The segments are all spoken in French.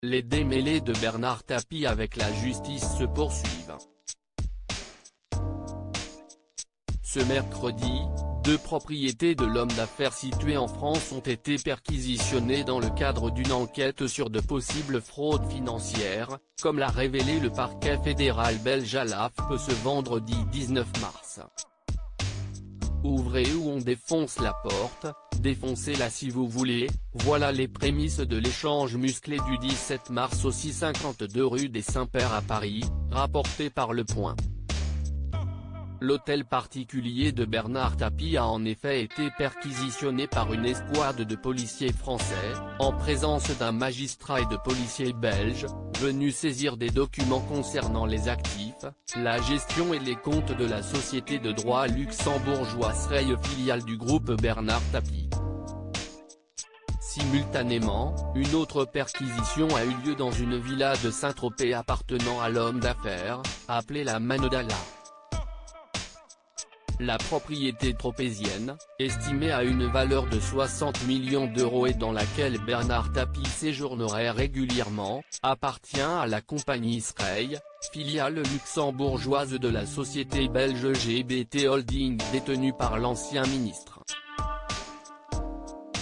Les démêlés de Bernard Tapie avec la justice se poursuivent. Ce mercredi, 2 propriétés de l'homme d'affaires situées en France ont été perquisitionnées dans le cadre d'une enquête sur de possibles fraudes financières, comme l'a révélé le parquet fédéral belge à l'AFP ce vendredi 19 mars. Ouvrez ou on défonce la porte, défoncez-la si vous voulez, voilà les prémices de l'échange musclé du 17 mars au 652 rue des Saints-Pères à Paris, rapporté par Le Point. L'hôtel particulier de Bernard Tapie a en effet été perquisitionné par une escouade de policiers français, en présence d'un magistrat et de policiers belges, venus saisir des documents concernant les actifs, la gestion et les comptes de la société de droit luxembourgeoise Rey, filiale du groupe Bernard Tapie. Simultanément, une autre perquisition a eu lieu dans une villa de Saint-Tropez appartenant à l'homme d'affaires, appelée la Manodala. La propriété tropézienne, estimée à une valeur de 60 millions d'euros et dans laquelle Bernard Tapie séjournerait régulièrement, appartient à la compagnie Srey, filiale luxembourgeoise de la société belge GBT Holding détenue par l'ancien ministre.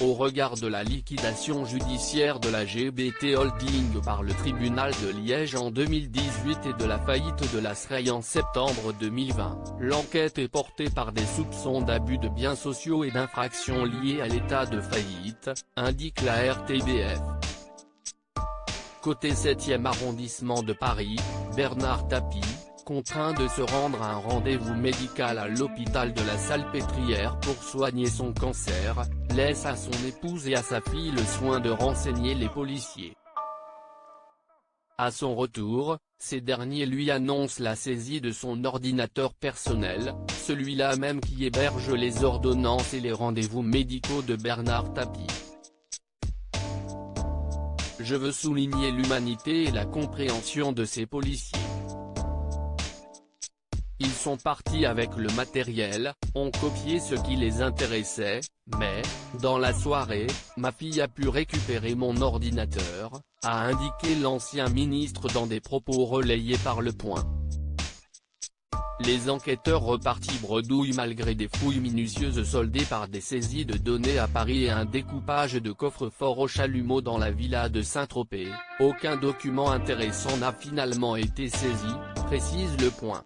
Au regard de la liquidation judiciaire de la GBT Holding par le tribunal de Liège en 2018 et de la faillite de la Srey en septembre 2020, l'enquête est portée par des soupçons d'abus de biens sociaux et d'infractions liées à l'état de faillite, indique la RTBF. Côté 7e arrondissement de Paris, Bernard Tapie, contraint de se rendre à un rendez-vous médical à l'hôpital de la Salpêtrière pour soigner son cancer, laisse à son épouse et à sa fille le soin de renseigner les policiers. À son retour, ces derniers lui annoncent la saisie de son ordinateur personnel, celui-là même qui héberge les ordonnances et les rendez-vous médicaux de Bernard Tapie. Je veux souligner l'humanité et la compréhension de ces policiers. Ils sont partis avec le matériel, ont copié ce qui les intéressait, mais, dans la soirée, ma fille a pu récupérer mon ordinateur, a indiqué l'ancien ministre dans des propos relayés par Le Point. Les enquêteurs repartis bredouille malgré des fouilles minutieuses soldées par des saisies de données à Paris et un découpage de coffre-fort au chalumeau dans la villa de Saint-Tropez. Aucun document intéressant n'a finalement été saisi, précise Le Point.